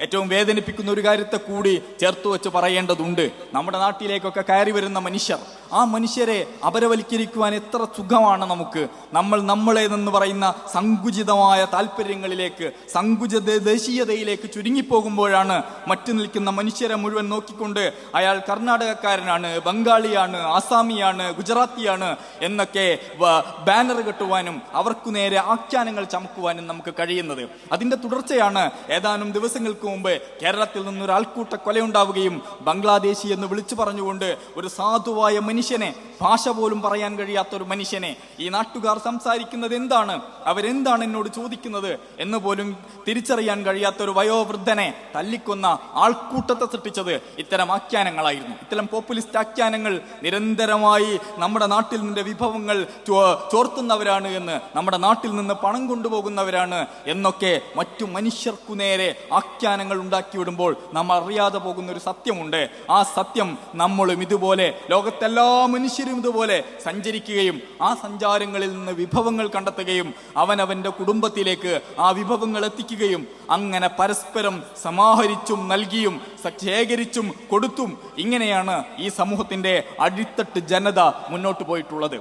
ഏറ്റവും വേദനിപ്പിക്കുന്ന ഒരു കാര്യത്തെ കൂടി ചേർത്ത് വെച്ച് പറയേണ്ടതുണ്ട്. നമ്മുടെ നാട്ടിലേക്കൊക്കെ കയറി വരുന്ന മനുഷ്യർ, ആ മനുഷ്യരെ അപരവൽക്കരിക്കുവാൻ എത്ര സുഖമാണ് നമുക്ക്. നമ്മളെന്ന് പറയുന്ന സങ്കുചിതമായ താല്പര്യങ്ങളിലേക്ക്, സങ്കുചിത ദേശീയതയിലേക്ക് ചുരുങ്ങിപ്പോകുമ്പോഴാണ് മറ്റു നിൽക്കുന്ന മനുഷ്യരെ മുഴുവൻ നോക്കിക്കൊണ്ട് അയാൾ കർണാടകക്കാരനാണ്, ബംഗാളിയാണ്, ആസാമിയാണ്, ഗുജറാത്തിയാണ് എന്നൊക്കെ ബാനർ കെട്ടുവാനും അവർക്കു നേരെ ആഖ്യാനങ്ങൾ ചമക്കുവാനും നമുക്ക് കഴിയുന്നത്. അതിന്റെ തുടർച്ചയാണ് ഏതാനും ദിവസങ്ങൾക്ക് മുമ്പ് കേരളത്തിൽ നിന്നൊരു ആൾക്കൂട്ട കൊലയുണ്ടാവുകയും ബംഗ്ലാദേശി എന്ന് വിളിച്ചു പറഞ്ഞുകൊണ്ട് ഒരു സാധുവായ മനുഷ്യനെ, ഭാഷ പോലും പറയാൻ കഴിയാത്ത ഒരു മനുഷ്യനെ, ഈ നാട്ടുകാർ സംസാരിക്കുന്നത് എന്താണ്, അവരെന്താണ് എന്നോട് ചോദിക്കുന്നത് എന്ന് പോലും തിരിച്ചറിയാൻ കഴിയാത്ത ഒരു വയോവൃദ്ധനെ തല്ലിക്കൊന്ന ആൾക്കൂട്ടത്തെ സൃഷ്ടിച്ചത് ഇത്തരം ആഖ്യാനങ്ങളായിരുന്നു. ഇത്തരം പോപ്പുലിസ്റ്റ് ആഖ്യാനങ്ങൾ നിരന്തരമായി നമ്മുടെ നാട്ടിൽ നിന്ന് വിഭവങ്ങൾ ചോർത്തുന്നവരാണ് എന്ന്, നമ്മുടെ നാട്ടിൽ നിന്ന് പണം കൊണ്ടുപോകുന്നവരാണ് എന്നൊക്കെ മറ്റു മനുഷ്യർക്കു നേരെ ആഖ്യാനങ്ങൾ ഉണ്ടാക്കിവിടുമ്പോൾ നാം അറിയാതെ പോകുന്ന ഒരു സത്യമുണ്ട്. ആ സത്യം നമ്മളും ഇതുപോലെ, ലോകത്തെല്ലാ മനുഷ്യരും ഇതുപോലെ സഞ്ചരിക്കുകയും ആ സഞ്ചാരങ്ങളിൽ നിന്ന് വിഭവങ്ങൾ കണ്ടെത്തുകയും അവനവന്റെ കുടുംബത്തിലേക്ക് ആ വിഭവങ്ങൾ എത്തിക്കുകയും അങ്ങനെ പരസ്പരം സമാഹരിച്ചും നൽകിയും ശേഖരിച്ചും കൊടുത്തും ഇങ്ങനെയാണ് ഈ സമൂഹത്തിന്റെ അടിത്തട്ട് ജനത മുന്നോട്ട് പോയിട്ടുള്ളത്.